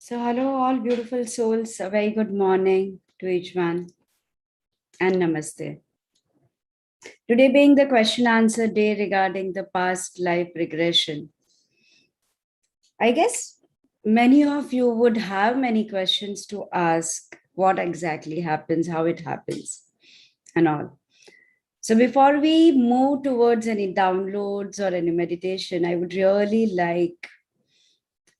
So, hello, all beautiful souls. A very good morning to each one and namaste. Today, being the question answer day regarding the past life regression, I guess many of you would have many questions to ask what exactly happens, how it happens, and all. So, before we move towards any downloads or any meditation, I would really like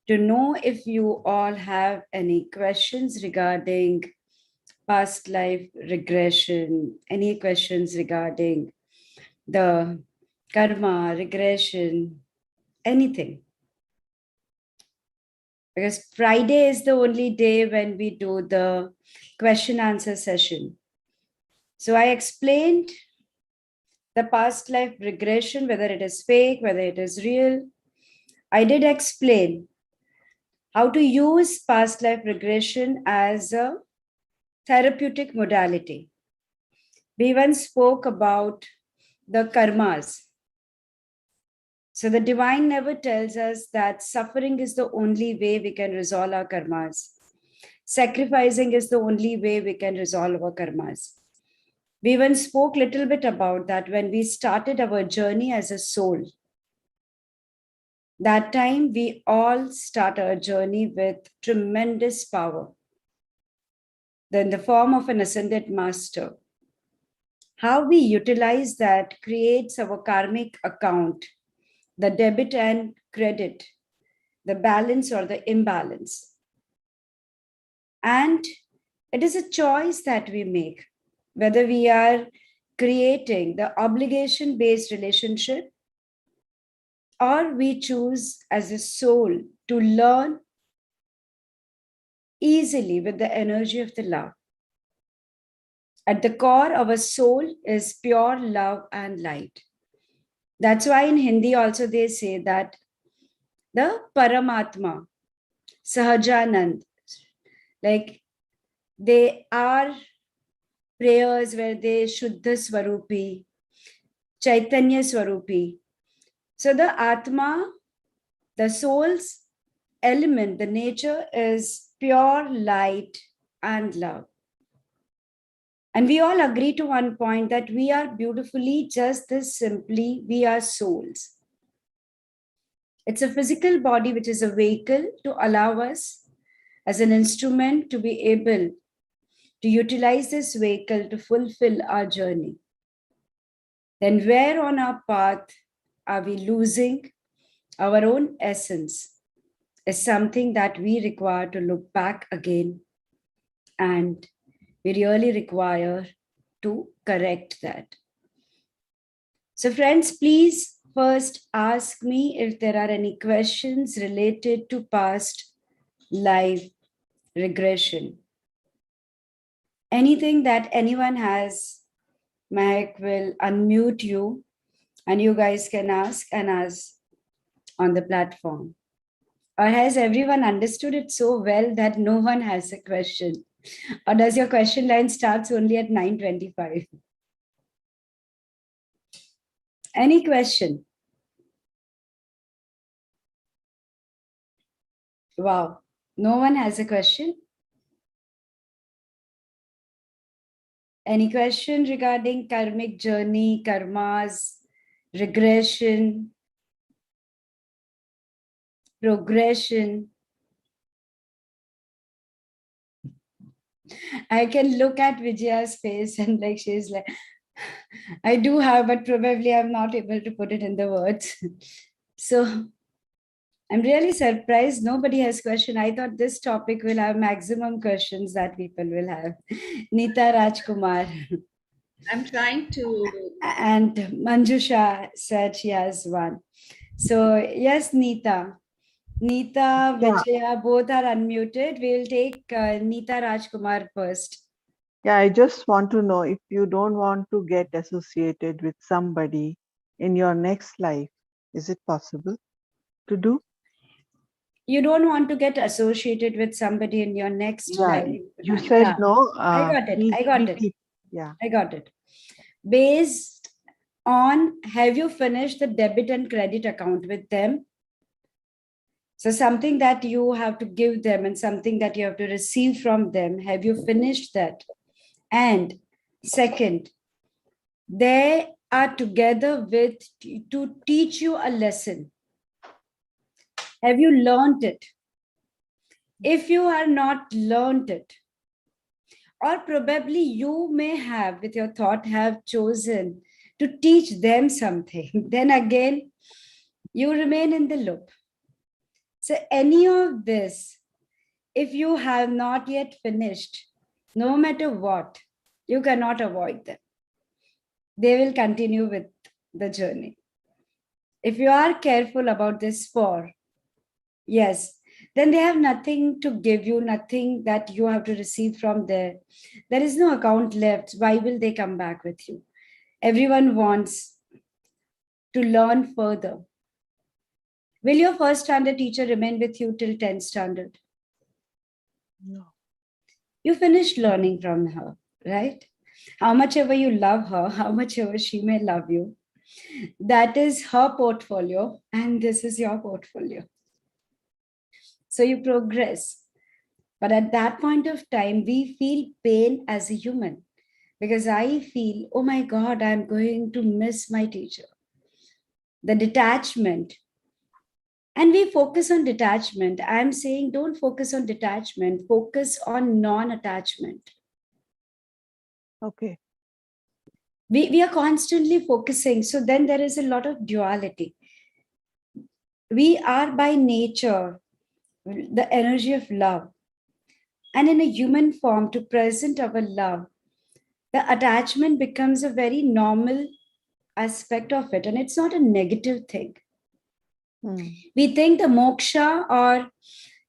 to know if you all have any questions regarding past life regression, any questions regarding the karma, regression, anything. Because Friday is the only day when we do the question answer session. So I explained the past life regression, whether it is fake, whether it is real. I did explain how to use past life regression as a therapeutic modality. We even spoke about the karmas. So the divine never tells us that suffering is the only way we can resolve our karmas. Sacrificing is the only way we can resolve our karmas. We even spoke a little bit about that when we started our journey as a soul. That time we all start our journey with tremendous power. Then the form of an ascended master. How we utilize that creates our karmic account, the debit and credit, the balance or the imbalance. And it is a choice that we make, whether we are creating the obligation-based relationship or we choose as a soul to learn easily with the energy of the love. At the core, our soul is pure love and light. That's why in Hindi also they say that the Paramatma, Sahajanand, like they are prayers where they Shuddha Swarupi, Chaitanya Swarupi. So the Atma, the soul's element, the nature is pure light and love. And we all agree to one point that we are beautifully just this simply, we are souls. It's a physical body which is a vehicle to allow us as an instrument to be able to utilize this vehicle to fulfill our journey. Then where on our path are we losing our own essence is something that we require to look back again, and we really require to correct that. So friends, please first ask me if there are any questions related to past life regression. Anything that anyone has, Mahek will unmute you and you guys can ask and ask on the platform. Or has everyone understood it so well that no one has a question? Or does your question line starts only at 9:25? Any question? Wow, no one has a question? Any question regarding karmic journey, karmas, regression, progression? I can look at Vijaya's face and like she's like, I do have, but probably I'm not able to put it in the words. So I'm really surprised nobody has question. I thought this topic will have maximum questions that people will have. Neeta Rajkumar. I'm trying to. And Manjusha said she has one. So yes, Neeta. Neeta, Vijaya, both are unmuted. We'll take Neeta Rajkumar first. Yeah, I just want to know if you don't want to get associated with somebody in your next life, is it possible to do? You don't want to get associated with somebody in your next life. You said Yeah. no. I got it. Please I got it. repeat. Yeah. I got it. Based on, have you finished the debit and credit account with them? So something that you have to give them and something that you have to receive from them, have you finished that? And second, they are together with to teach you a lesson. Have you learned it? If you are not learned it, or probably you may have with your thought have chosen to teach them something, then again you remain in the loop. So any of this, if you have not yet finished, no matter what, you cannot avoid them. They will continue with the journey. If you are careful about this four, yes, then they have nothing to give you, nothing that you have to receive from there. There is no account left. Why will they come back with you? Everyone wants to learn further. Will your first standard teacher remain with you till 10th standard? No. You finished learning from her, right? How much ever you love her, how much ever she may love you, that is her portfolio, and this is your portfolio. So you progress. But at that point of time, we feel pain as a human because I feel, oh my God, I'm going to miss my teacher. The detachment. And we focus on detachment. I'm saying don't focus on detachment, focus on non attachment. Okay. We are constantly focusing. So then there is a lot of duality. We are by nature the energy of love. And in a human form, to present our love, the attachment becomes a very normal aspect of it. And it's not a negative thing. We think the moksha or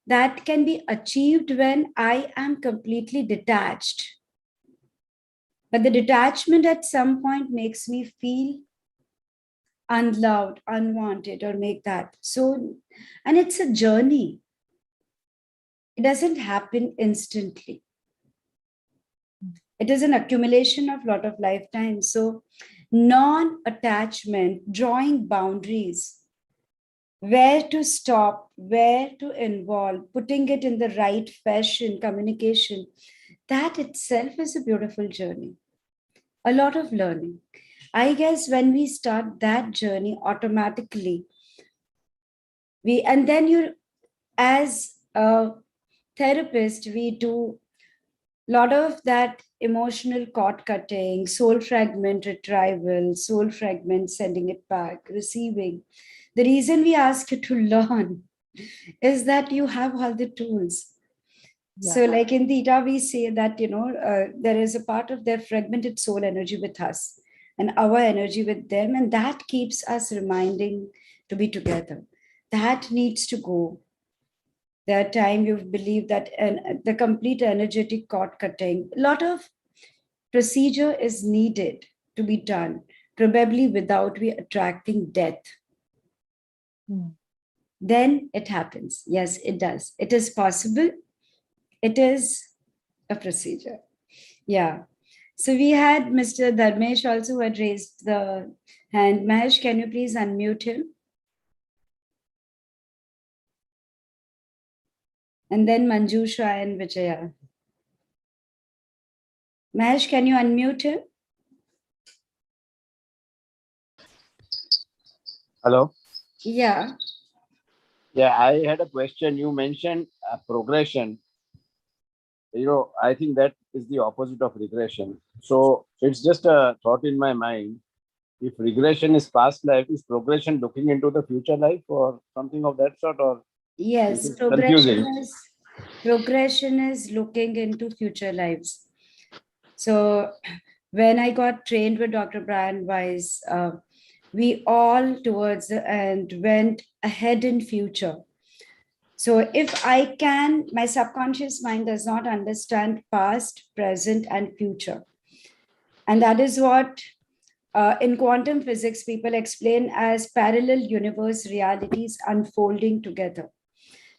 that can be achieved when I am completely detached. But the detachment at some point makes me feel unloved, unwanted, or make that. So, and it's a journey. It doesn't happen instantly. It is an accumulation of a lot of lifetimes. So, non-attachment, drawing boundaries, where to stop, where to involve, putting it in the right fashion, communication, that itself is a beautiful journey. A lot of learning. I guess when we start that journey automatically, and then you, as a therapist, we do a lot of that emotional cord cutting, soul fragment retrieval, soul fragment sending it back, receiving. The reason we ask you to learn is that you have all the tools. Yeah. So like in Theta, we say that, there is a part of their fragmented soul energy with us and our energy with them. And that keeps us reminding to be together. That needs to go. There are times you believe that the complete energetic cord cutting, a lot of procedure is needed to be done, probably without we attracting death. Then it happens. Yes, it does. It is possible. It is a procedure. Yeah. So we had Mr. Dharmesh also who had raised the hand. Mahesh, can you please unmute him? And then Manjusha and Vijaya. Mahesh, can you unmute him? Hello. Yeah. Yeah, I had a question. You mentioned progression. I think that is the opposite of regression. So it's just a thought in my mind. If regression is past life, is progression looking into the future life or something of that sort? Or yes, progression is looking into future lives. So when I got trained with Dr. Brian Weiss, we all towards the end went ahead in future. So if I can, my subconscious mind does not understand past, present, and future. And that is what in quantum physics people explain as parallel universe realities unfolding together.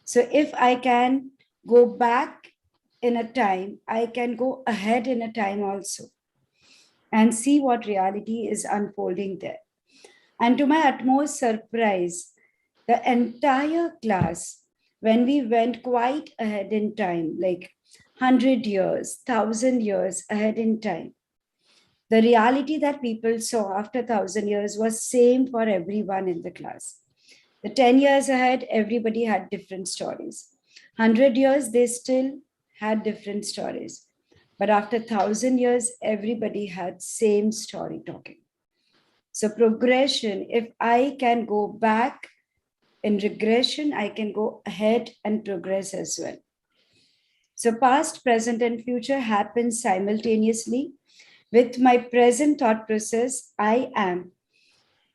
So if I can go back in a time, I can go ahead in a time also and see what reality is unfolding there. And to my utmost surprise, the entire class when we went quite ahead in time, like 100 years, 1,000 years ahead in time, the reality that people saw after 1,000 years was same for everyone in the class. The 10 years ahead, everybody had different stories. 100 years, they still had different stories. But after 1,000 years, everybody had same story talking. So progression, if I can go back in regression, I can go ahead and progress as well. So past, present, and future happen simultaneously. With my present thought process, I am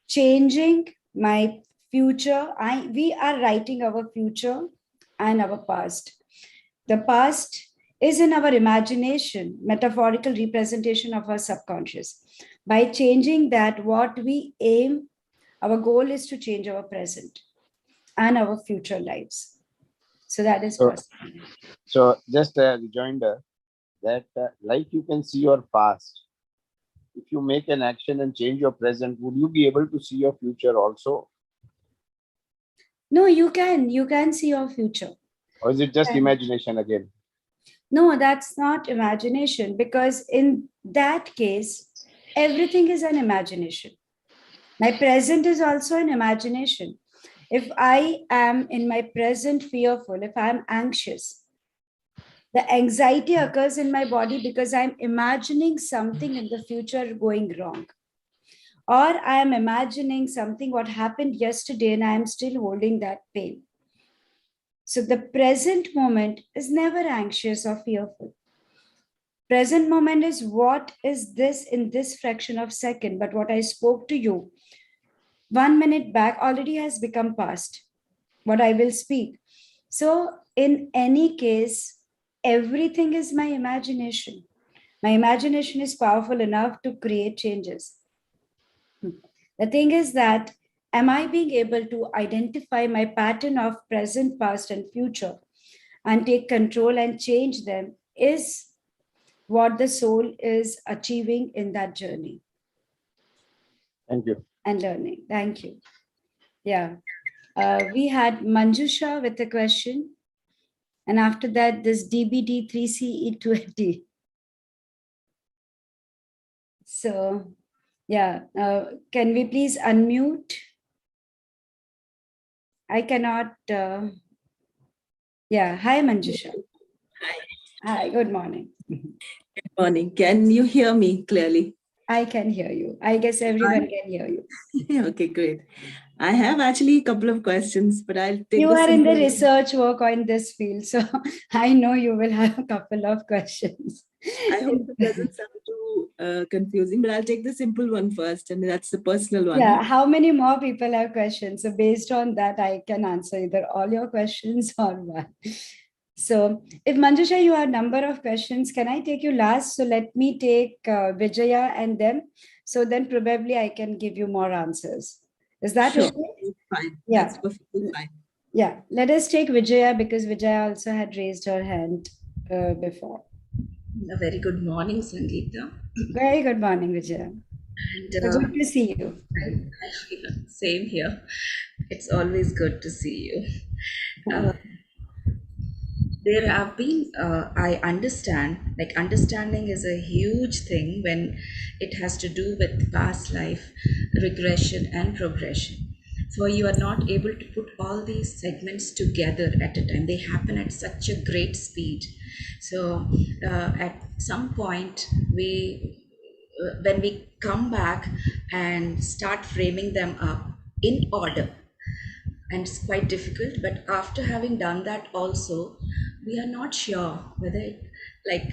changing my future. We are writing our future and our past. The past is in our imagination, metaphorical representation of our subconscious. By changing that, what we aim, our goal is to change our present and our future lives. So that is So, possible. so just a rejoinder that like you can see your past, if you make an action and change your present, would you be able to see your future also? No, you can see your future. Or is it just Yeah. imagination again? No, that's not imagination, because in that case, everything is an imagination. My present is also an imagination. If I am in my present fearful, if I'm anxious, the anxiety occurs in my body because I'm imagining something in the future going wrong. Or I am imagining something what happened yesterday and I am still holding that pain. So the present moment is never anxious or fearful. Present moment is what is this in this fraction of second, but what I spoke to you 1 minute back already has become past, what I will speak. So in any case, everything is my imagination. My imagination is powerful enough to create changes. The thing is that, am I being able to identify my pattern of present, past, and future and take control and change them is what the soul is achieving in that journey Thank you. and learning. Thank you. Yeah. We had Manjusha with a question. And after that, this DBD3CE20. So, yeah, can we please unmute? I cannot. Yeah, hi, Manjusha. Hi. Hi, good morning. Good morning. Can you hear me clearly? I can hear you. I guess everyone can hear you. Okay, great. I have actually a couple of questions, but I'll take You the are in the simple- research work on this field, so I know you will have a couple of questions. I hope it doesn't sound too confusing, but I'll take the simple one first, and that's the personal one. Yeah, how many more people have questions? So based on that, I can answer either all your questions or one. So if Manjusha, you have a number of questions, can I take you last? So let me take Vijaya and them. So then probably I can give you more answers. Is that Sure. okay? Fine. Yeah. That's perfectly fine. Yeah, let us take Vijaya because Vijaya also had raised her hand before. A very good morning, Sangeeta. Very good morning, Vijaya. And So good to see you. same here. It's always good to see you. There have been, I understand, like understanding is a huge thing when it has to do with past life, regression, and progression. For you are not able to put all these segments together at a time, they happen at such a great speed. So, at some point, when we come back and start framing them up in order, and it's quite difficult, but after having done that also, we are not sure whether it, like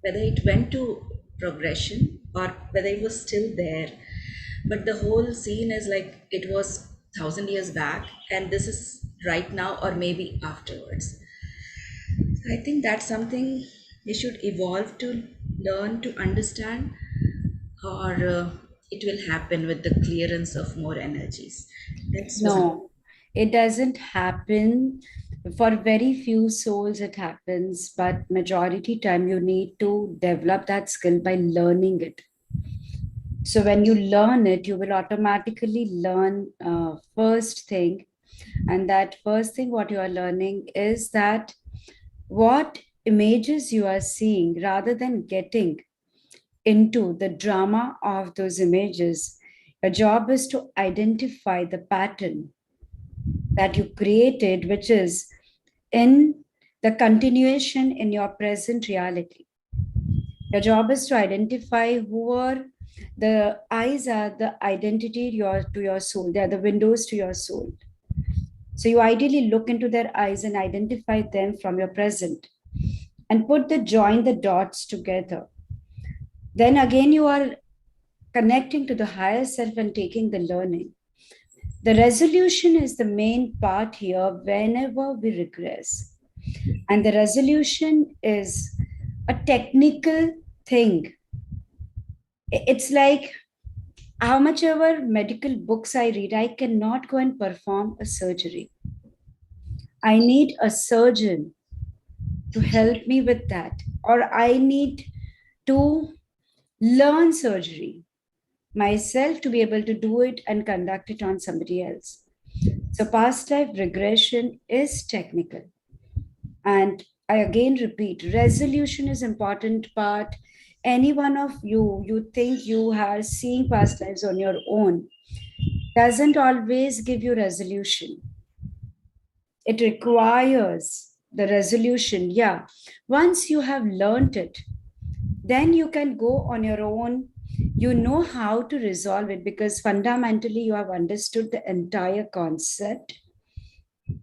whether it went to progression or whether it was still there, but the whole scene is like it was 1,000 years back and this is right now or maybe afterwards. I think that's something we should evolve to learn to understand, or it will happen with the clearance of more energies. That's one. No, it doesn't happen. For very few souls, it happens, but majority time you need to develop that skill by learning it. So when you learn it, you will automatically learn first thing And that first thing, what you are learning is that what images you are seeing, rather than getting into the drama of those images, your job is to identify the pattern that you created, which is in the continuation in your present reality. Your job is to identify who are the eyes are the identity to your soul. They are the windows to your soul. So you ideally look into their eyes and identify them from your present and join the dots together. Then again, you are connecting to the higher self and taking the learning. The resolution is the main part here whenever we regress. And the resolution is a technical thing. It's like how much ever medical books I read, I cannot go and perform a surgery. I need a surgeon to help me with that, or I need to learn surgery myself to be able to do it and conduct it on somebody else. So past life regression is technical. And I again repeat, resolution is important part. Any one of you think you are seeing past lives on your own, doesn't always give you resolution. It requires the resolution. Yeah. Once you have learned it, then you can go on your own. You know how to resolve it because fundamentally you have understood the entire concept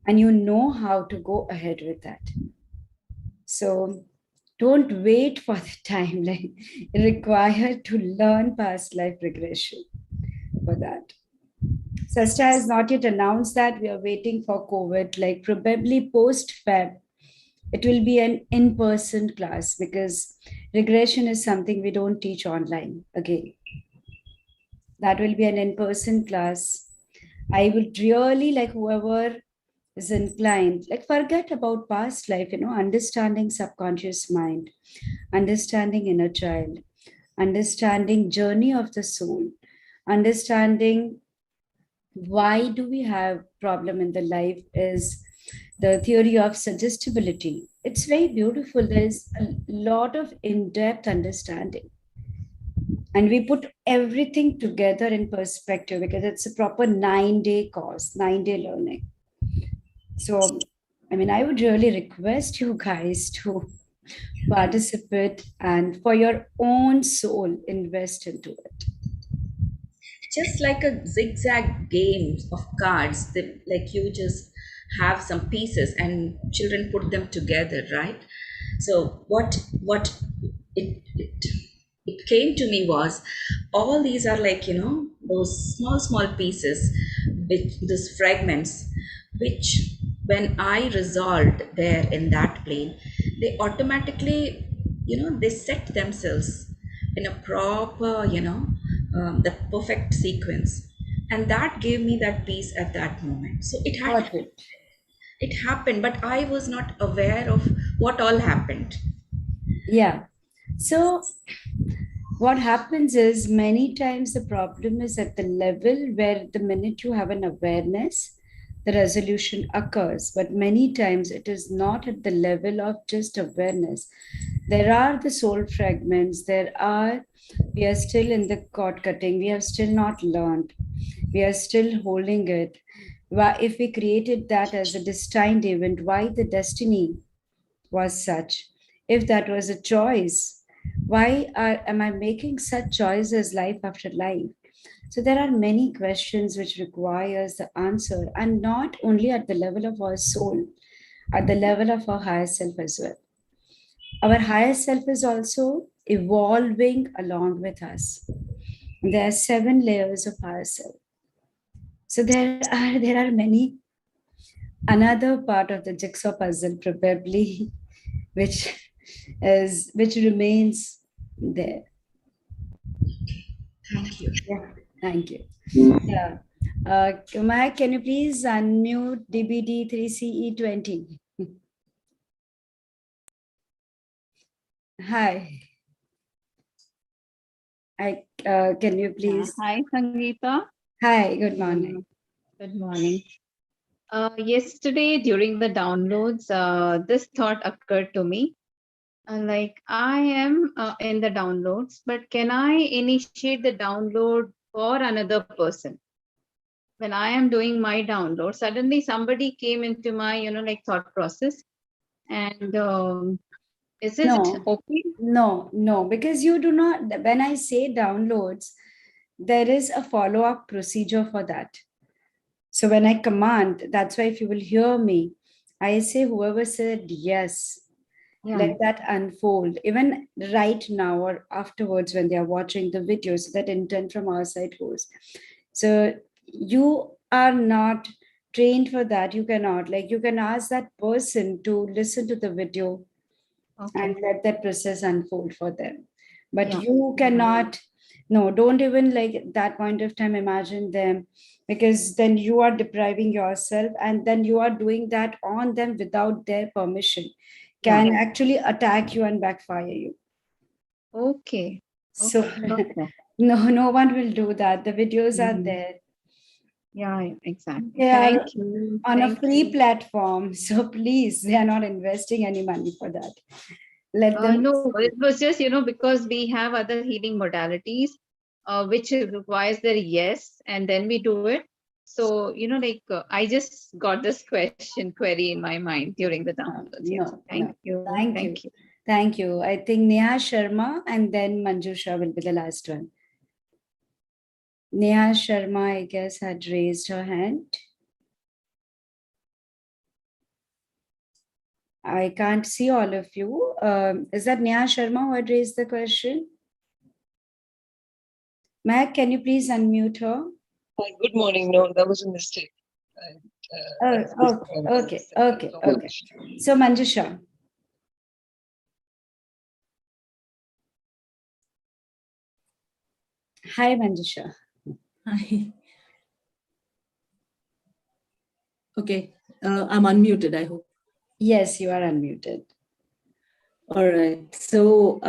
and you know how to go ahead with that. So don't wait for the time like required to learn past life regression for that. Cesta has not yet announced that. We are waiting for COVID, like probably post-Feb. It will be an in-person class because regression is something we don't teach online again. That will be an in-person class. I would really like whoever is inclined, like forget about past life, understanding subconscious mind, understanding inner child, understanding journey of the soul, understanding why do we have problem in the life is the theory of suggestibility. It's very beautiful. There is a lot of in-depth understanding. And we put everything together in perspective because it's a proper 9-day course, 9-day learning. So, I would really request you guys to participate and for your own soul, invest into it. Just like a zigzag game of cards that like you just have some pieces and children put them together, right? So what it it came to me was all these are like those small pieces with these fragments which when I resolved there in that plane, they automatically they set themselves in a proper the perfect sequence, and that gave me that peace at that moment. So Got it. it happened, but I was not aware of what all happened. Yeah. So what happens is many times the problem is at the level where the minute you have an awareness, the resolution occurs. But many times it is not at the level of just awareness. There are the soul fragments. We are still in the cord cutting. We have still not learned. We are still holding it. Why, if we created that as a destined event, why the destiny was such? If that was a choice, am I making such choices life after life? So there are many questions which requires the answer, and not only at the level of our soul, at the level of our higher self as well. Our higher self is also evolving along with us. And there are 7 layers of higher self. So there are many. Another part of the jigsaw puzzle probably, which remains there. Thank you. Yeah, thank you. Yeah. Kumail, can you please unmute DBD3CE20? Hi. Can you please? Hi, Sangeeta. Hi, good morning. Good morning. Yesterday during the downloads, this thought occurred to me. Like I am in the downloads, but can I initiate the download for another person? When I am doing my download, suddenly somebody came into my, like thought process. And is it No, okay? no, because you do not, when I say downloads, there is a follow-up procedure for that. So when I command, that's why if you will hear me, I say whoever said yes, Yeah. let that unfold. Even right now or afterwards when they are watching the videos, that intent from our side goes. So you are not trained for that. You cannot, like, you can ask that person to listen to the video and Okay. let that process unfold for them. But Yeah. you cannot, no, don't even like at that point of time imagine them, because then you are depriving yourself and then you are doing that on them without their permission, Yeah. can actually attack you and backfire you. Okay. So Okay. no one will do that. The videos are Mhm. there. Yeah, exactly. They are Thank you. on a Thank free you. platform. So please, they are not investing any money for that. Let them. No, it was just, because we have other healing modalities, which requires their yes, and then we do it. So, I just got this query in my mind during the downloads. Yes. No, Thank no. you. Thank you. Thank you. Thank you. I think Neha Sharma and then Manjusha will be the last one. Neha Sharma, I guess, had raised her hand. I can't see all of you. Is that Neha Sharma who had raised the question? Mac, can you please unmute her? Hi, good morning. No, that was a mistake. Okay. So Manjusha. Hi, Manjusha. Hi. Okay, I'm unmuted, I hope. Yes, you are unmuted. All right. So,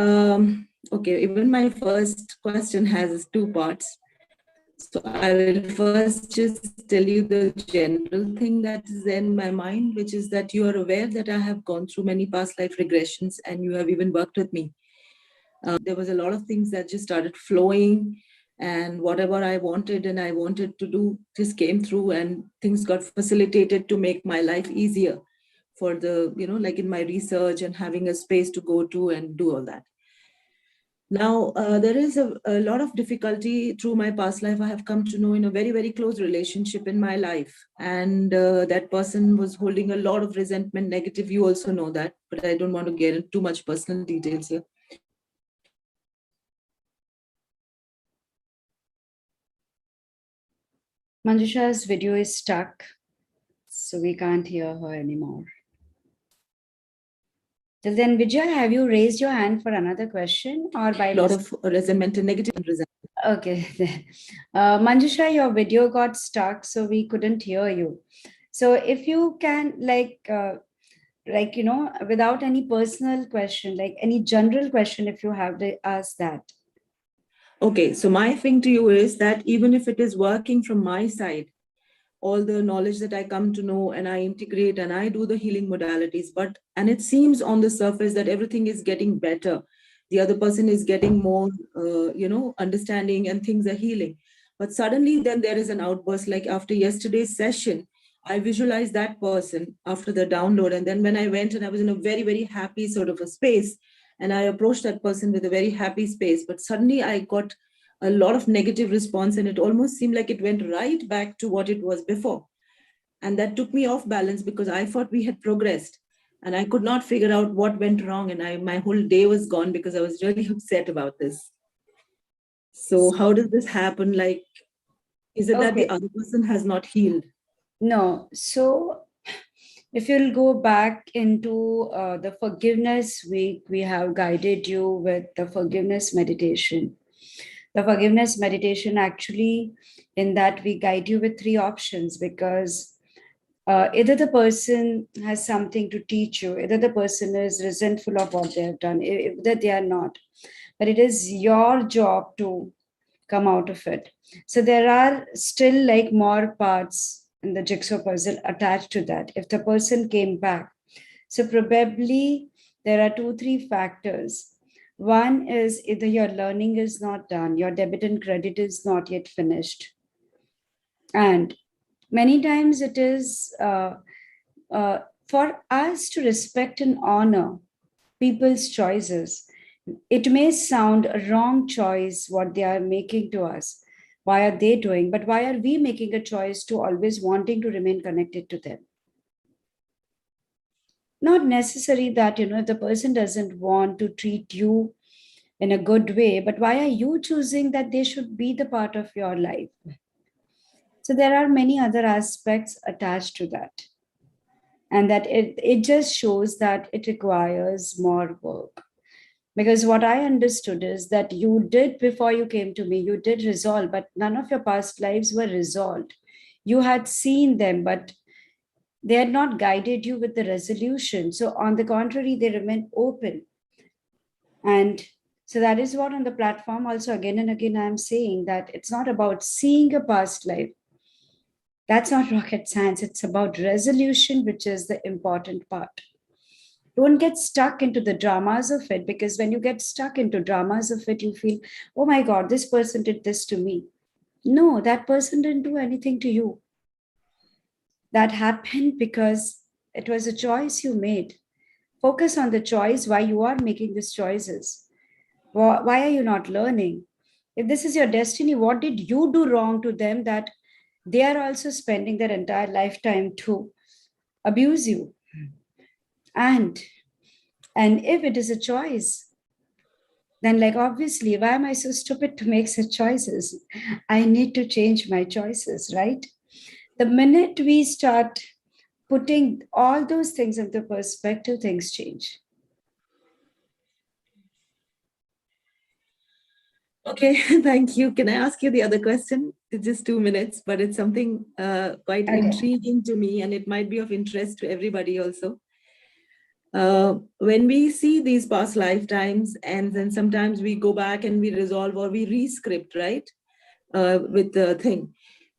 okay, even my first question has two parts. So I will first just tell you the general thing that is in my mind, which is that you are aware that I have gone through many past life regressions and you have even worked with me. There was a lot of things that just started flowing, and whatever I wanted and I wanted to do just came through, and things got facilitated to make my life easier for the, like in my research and having a space to go to and do all that. Now, there is a lot of difficulty through my past life. I have come to know in a very, very close relationship in my life. And that person was holding a lot of resentment, negative. You also know that, but I don't want to get into too much personal details here. Manjusha's video is stuck, so we can't hear her anymore. Till then, Vijay, have you raised your hand for another question or by a lot of resentment and negative resentment? Okay. Manjusha, your video got stuck, so we couldn't hear you. So if you can, without any personal question, like any general question, if you have to ask that. Okay, so my thing to you is that even if it is working from my side, all the knowledge that I come to know and I integrate and I do the healing modalities, and it seems on the surface that everything is getting better. The other person is getting more, understanding and things are healing. But suddenly then there is an outburst, like after yesterday's session, I visualized that person after the download. And then when I went and I was in a very, very happy sort of a space, and I approached that person with a very happy space, but suddenly I got a lot of negative response, and it almost seemed like it went right back to what it was before. And that took me off balance because I thought we had progressed, and I could not figure out what went wrong, and my whole day was gone because I was really upset about this. So how does this happen? Like, is it that the other person has not healed? No. So if you'll go back into the forgiveness week, we have guided you with the forgiveness meditation. The forgiveness meditation, actually, in that we guide you with three options, because either the person has something to teach you, either the person is resentful of what they have done, either they are not. But it is your job to come out of it. So there are still like more parts in the jigsaw puzzle attached to that. If the person came back, so probably there are 2, 3 factors. One is either your learning is not done, your debit and credit is not yet finished. And many times it is for us to respect and honor people's choices. It may sound a wrong choice what they are making to us. Why are they doing? But why are we making a choice to always wanting to remain connected to them? Not necessary that, if the person doesn't want to treat you in a good way, but why are you choosing that they should be the part of your life? So there are many other aspects attached to that. And that it just shows that it requires more work. Because what I understood is that you did, before you came to me, you did resolve, but none of your past lives were resolved. You had seen them, but they had not guided you with the resolution. So on the contrary, they remain open. And so that is what on the platform also again and again I'm saying, that it's not about seeing a past life. That's not rocket science. It's about resolution, which is the important part. Don't get stuck into the dramas of it, because when you get stuck into dramas of it, you feel, oh my God, this person did this to me. No, that person didn't do anything to you. That happened because it was a choice you made. Focus on the choice, why you are making these choices. Why are you not learning? If this is your destiny, what did you do wrong to them that they are also spending their entire lifetime to abuse you? And if it is a choice, then like obviously, why am I so stupid to make such choices? I need to change my choices, right? The minute we start putting all those things into perspective, things change. Okay, thank you. Can I ask you the other question? It's just 2 minutes, but it's something quite intriguing to me, and it might be of interest to everybody also. When we see these past lifetimes, and then sometimes we go back and we resolve or we rescript, right, with the thing.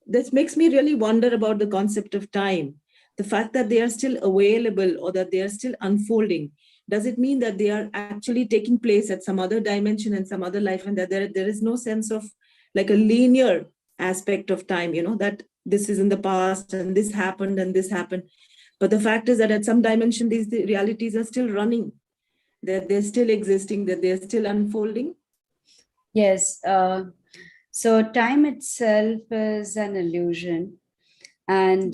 This makes me really wonder about the concept of time. The fact that they are still available or that they are still unfolding, does it mean that they are actually taking place at some other dimension and some other life, and that there is no sense of like a linear aspect of time, that this is in the past and this happened and this happened. But the fact is that at some dimension, these realities are still running, that they're still existing, that they're still unfolding. Yes. So time itself is an illusion. And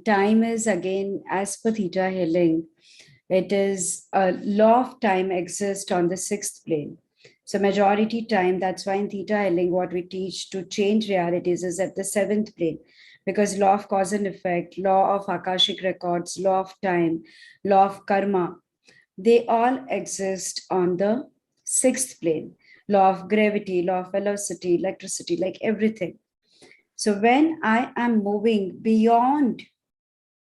time is, again, as per Theta healing, it is a law of time exists on the 6th plane. So majority time, that's why in Theta healing, what we teach to change realities is at the 7th plane, because law of cause and effect, law of Akashic records, law of time, law of karma, they all exist on the 6th plane. Law of gravity, law of velocity, electricity, like everything. So when I am moving beyond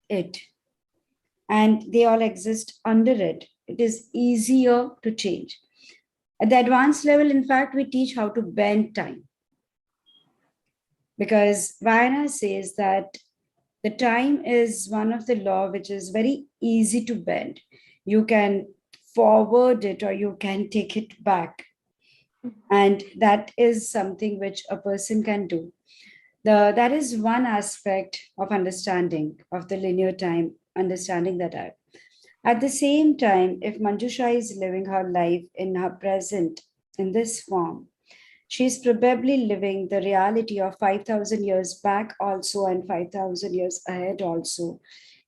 it, and they all exist under it, it is easier to change. At the advanced level, in fact, we teach how to bend time. Because Vayana says that the time is one of the law which is very easy to bend. You can forward it or you can take it back. And that is something which a person can do. That is one aspect of understanding of the linear time, understanding that I. At the same time, if Manjusha is living her life in her present in this form, she's probably living the reality of 5,000 years back also and 5,000 years ahead also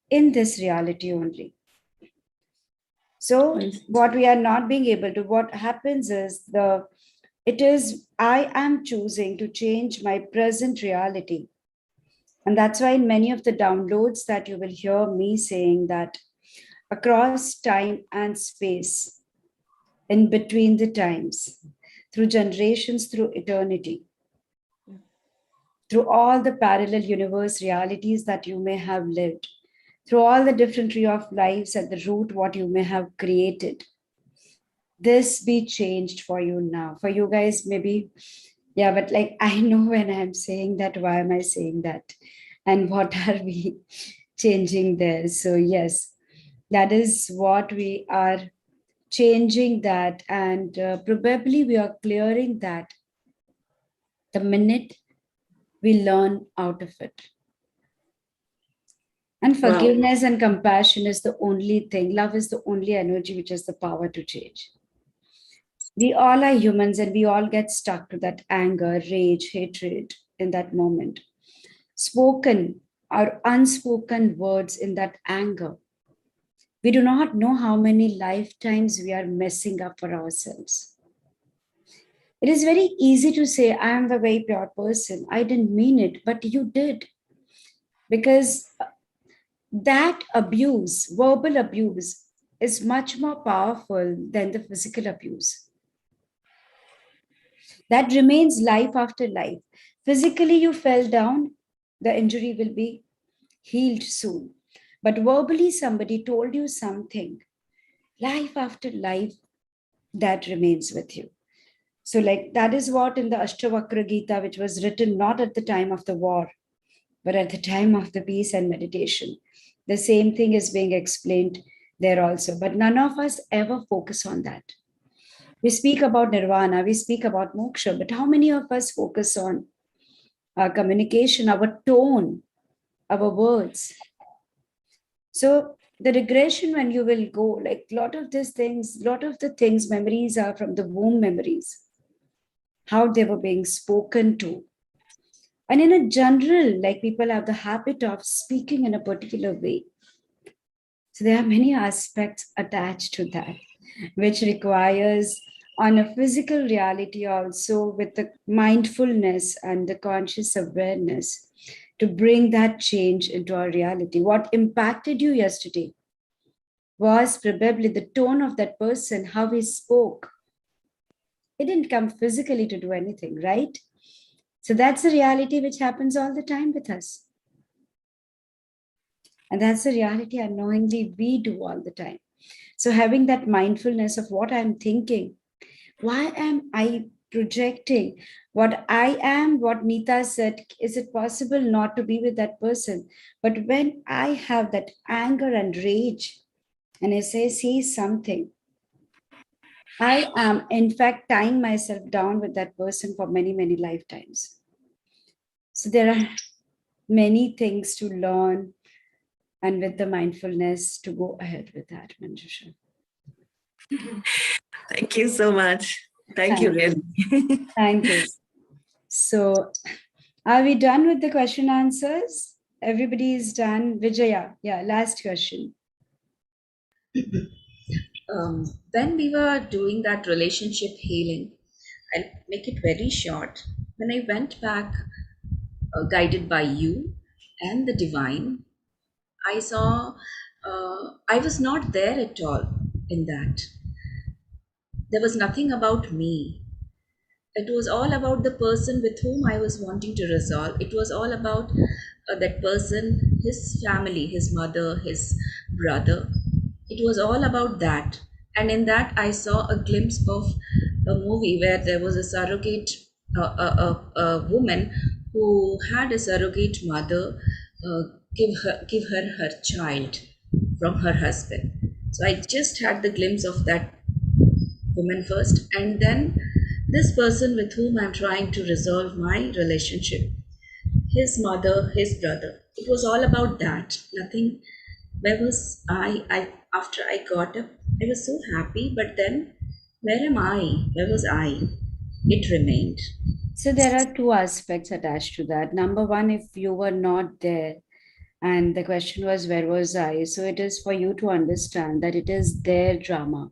in this reality only. So what we are not being able to, what happens is I am choosing to change my present reality. And that's why in many of the downloads that you will hear me saying that across time and space, in between the times, through generations, through eternity, through all the parallel universe realities that you may have lived, through all the different tree of lives at the root, what you may have created, this be changed for you now. For you guys, maybe, yeah, but like I know when I'm saying that, why am I saying that? and what are we changing there. So yes, that is what we are changing that, and probably we are clearing that the minute we learn out of it. And Wow. forgiveness and compassion is the only thing. Love is the only energy which has the power to change. We all are humans and we all get stuck to that anger, rage, hatred in that moment. Spoken or unspoken words in that anger. We do not know how many lifetimes we are messing up for ourselves. It is very easy to say, I am the very pure person. I didn't mean it, but you did. Because that abuse, verbal abuse, is much more powerful than the physical abuse. That remains life after life. Physically, you fell down, the injury will be healed soon. But verbally, somebody told you something, life after life, that remains with you. So, like, that is what in the Ashtavakra Gita, which was written not at the time of the war, but at the time of the peace and meditation, the same thing is being explained there also. But none of us ever focus on that. We speak about nirvana, we speak about moksha, but how many of us focus on our communication, our tone, our words? So the regression, when you will go, like a lot of these things, lot of the things, memories are from the womb memories, how they were being spoken to. And in a general, like people have the habit of speaking in a particular way. So there are many aspects attached to that, which requires on a physical reality also with the mindfulness and the conscious awareness to bring that change into our reality. What impacted you yesterday was probably the tone of that person, how he spoke. It didn't come physically to do anything, right? So that's a reality which happens all the time with us. And that's the reality unknowingly we do all the time. So having that mindfulness of what I'm thinking, why am I projecting what I am, what Neeta said, is it possible not to be with that person? But when I have that anger and rage, and I say something, I am in fact tying myself down with that person for many, many lifetimes. So there are many things to learn, and with the mindfulness to go ahead with that, Manjusha. Thank you so much. Thank you, really. Thank you. So, are we done with the question answers? Everybody is done. Vijaya, yeah, last question. When we were doing that relationship healing, I'll make it very short. When I went back, guided by you and the divine, I saw I was not there at all in that. There was nothing about me. It was all about the person with whom I was wanting to resolve. It was all about that person, his family, his mother, his brother. It was all about that. And in that, I saw a glimpse of a movie where there was a surrogate, a woman who had a surrogate mother uh, give her her child from her husband. So I just had the glimpse of that woman first, and then this person with whom I'm trying to resolve my relationship, his mother, his brother. It was all about that. Nothing. Where was I after I got up, I was so happy, but then where am I? Where was I? It remained. So, there are two aspects attached to that. Number one, if you were not there, and the question was, where was I? So, it is for you to understand that it is their drama,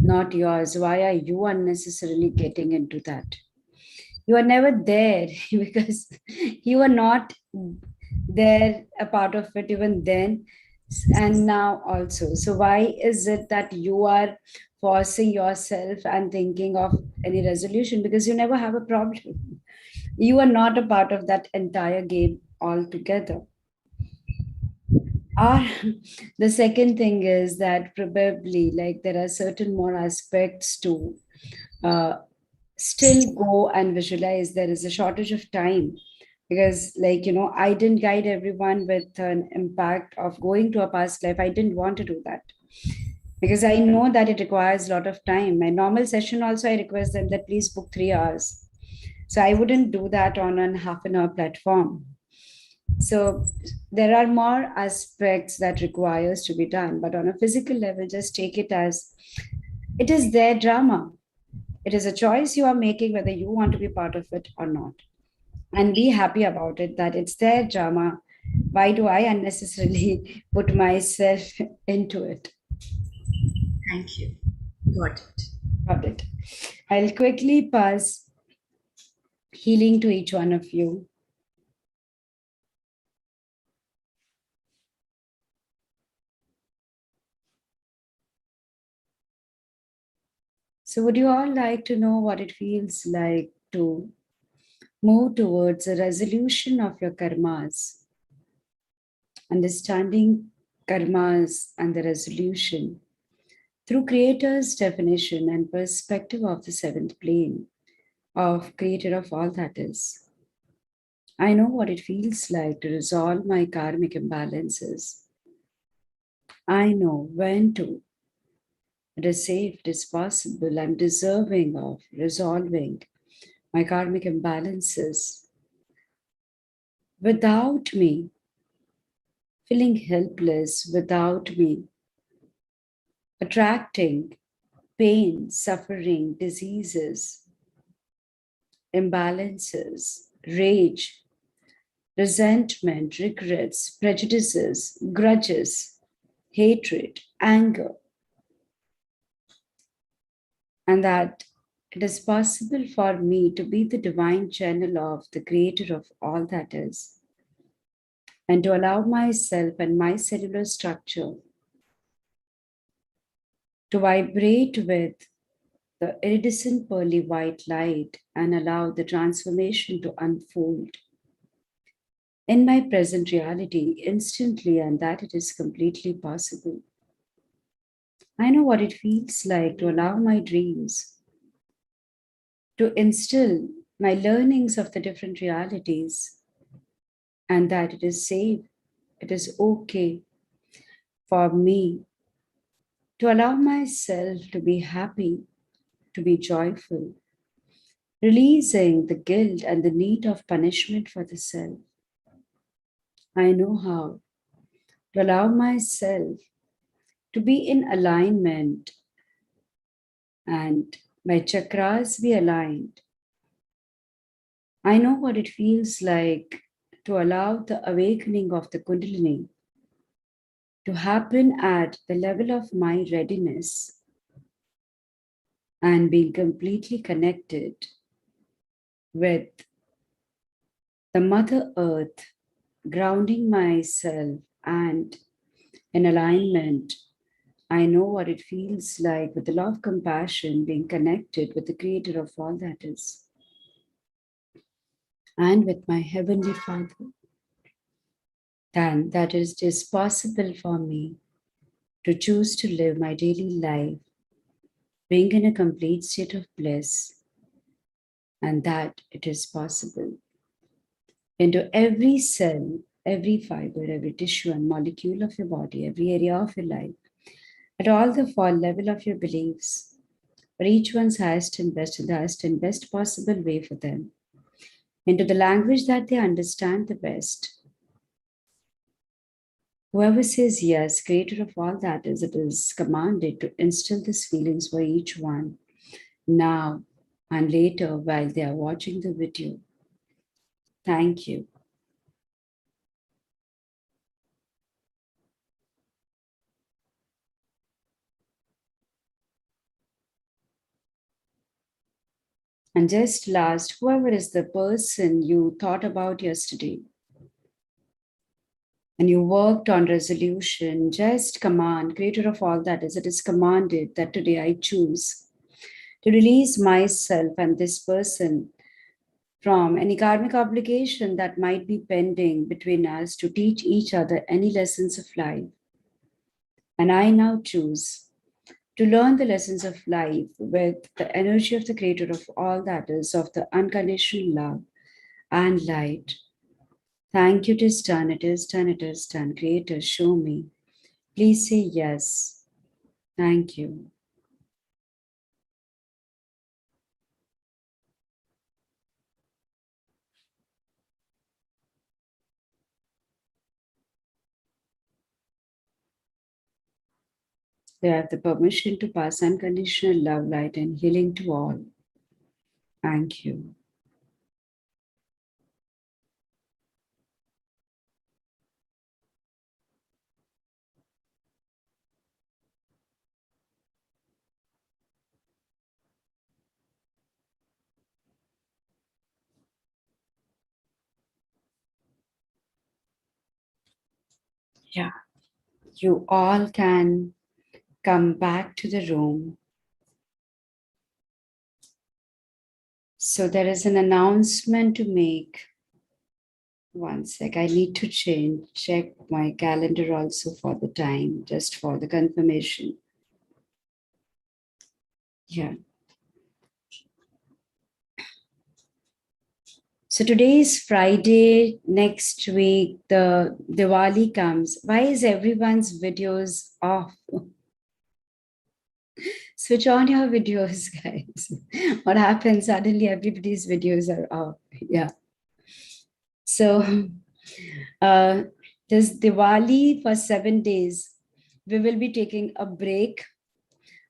not yours. Why are you unnecessarily getting into that? You are never there because you are not there, a part of it, even then and now also. So why is it that you are forcing yourself and thinking of any resolution? Because you never have a problem. You are not a part of that entire game altogether. Or the second thing is that probably like there are certain more aspects to uh, still go and visualize. There is a shortage of time Because, like, I didn't guide everyone with an impact of going to a past life. I didn't want to do that because I know that it requires a lot of time. My normal session also, I request them that please book 3 hours. So I wouldn't do that on a half an hour platform. So there are more aspects that requires to be done, but on a physical level, just take it as it is their drama. It is a choice you are making whether you want to be part of it or not. And be happy about it, that it's their drama. Why do I unnecessarily put myself into it? Thank you. Got it. Got it. I'll quickly pass healing to each one of you. So, would you all like to know what it feels like to move towards a resolution of your karmas? Understanding karmas and the resolution through Creator's definition and perspective of the seventh plane of Creator of all that is. I know what it feels like to resolve my karmic imbalances. I know when to. It is safe, it is possible, I'm deserving of resolving my karmic imbalances without me feeling helpless, without me attracting pain, suffering, diseases, imbalances, rage, resentment, regrets, prejudices, grudges, hatred, anger, and that it is possible for me to be the divine channel of the Creator of all that is, and to allow myself and my cellular structure to vibrate with the iridescent pearly white light and allow the transformation to unfold in my present reality instantly, and that it is completely possible. I know what it feels like to allow my dreams to instill my learnings of the different realities, and that it is safe, it is okay for me to allow myself to be happy, to be joyful, releasing the guilt and the need of punishment for the self. I know how to allow myself to be in alignment and my chakras be aligned. I know what it feels like to allow the awakening of the Kundalini to happen at the level of my readiness and being completely connected with the Mother Earth, grounding myself and in alignment. I know what it feels like with the law of compassion, being connected with the Creator of all that is, and with my Heavenly Father. Then that it is possible for me to choose to live my daily life being in a complete state of bliss, and that it is possible. Into every cell, every fiber, every tissue and molecule of your body, every area of your life, at all the fall level of your beliefs, for each one's highest and best in the highest and best possible way for them, into the language that they understand the best. Whoever says yes, Creator of all that is, it is commanded to instill these feelings for each one now and later while they are watching the video. Thank you. And just last, whoever is the person you thought about yesterday and you worked on resolution, just command, Creator of all that is, it is commanded that today I choose to release myself and this person from any karmic obligation that might be pending between us to teach each other any lessons of life. And I now choose to learn the lessons of life with the energy of the Creator of all that is, of the unconditional love and light, Thank you, it is done, it is done, it is done. Creator, show me. Please say yes. Thank you. They have the permission to pass unconditional love, light, and healing to all. Thank you. Yeah, you all can come back to the room. So there is an announcement to make. One sec, I need to check my calendar also for the time, just for the confirmation. Yeah. So today is Friday. Next week, the Diwali comes. Why is everyone's videos off? Switch on your videos, guys. What happens? Suddenly everybody's videos are off. Yeah. So this Diwali for 7 days, we will be taking a break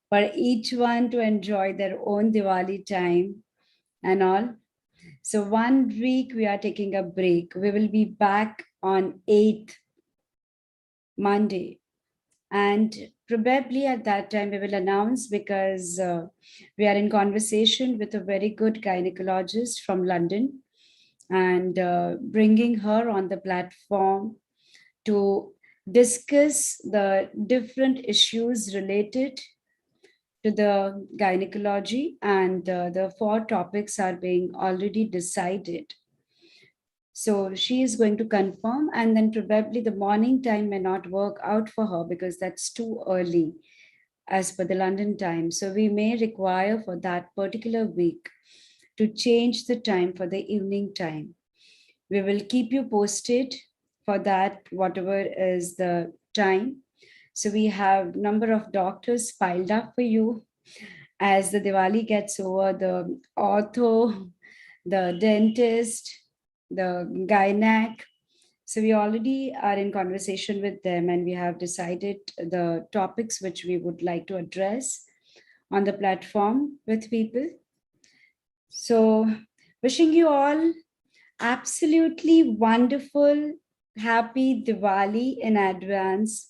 for each one to enjoy their own Diwali time and all. So 1 week we are taking a break. We will be back on 8th Monday. And probably at that time we will announce, because we are in conversation with a very good gynecologist from London, and bringing her on the platform to discuss the different issues related to the gynecology, and the 4 topics are being already decided. So she is going to confirm, and then probably the morning time may not work out for her because that's too early as per the London time. So we may require for that particular week to change the time for the evening time. We will keep you posted for that, whatever is the time. So we have number of doctors piled up for you as the Diwali gets over, the ortho, the dentist, the gynac. So we already are in conversation with them, and we have decided the topics which we would like to address on the platform with people. So wishing you all absolutely wonderful, happy Diwali in advance.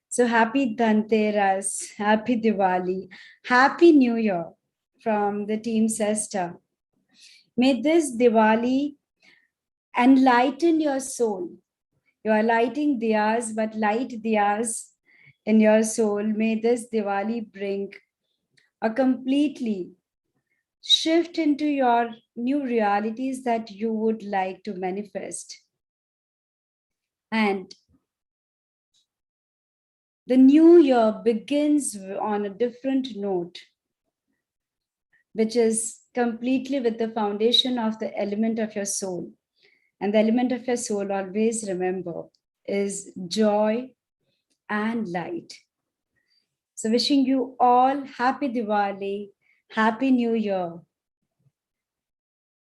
So happy Dhanteras, happy Diwali, happy New Year from the team Cesta. May this Diwali enlighten your soul. You are lighting diyas, but light diyas in your soul. May this Diwali bring a completely shift into your new realities that you would like to manifest. And the new year begins on a different note, which is completely with the foundation of the element of your soul. And the element of your soul, always remember, is joy and light. So wishing you all happy Diwali, happy New Year.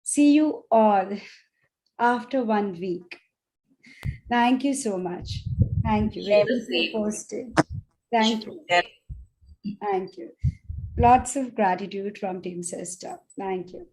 See you all after 1 week. Thank you so much. Thank you. We'll keep you posted. Thank you. Thank you. Lots of gratitude from Team Cesta. Thank you.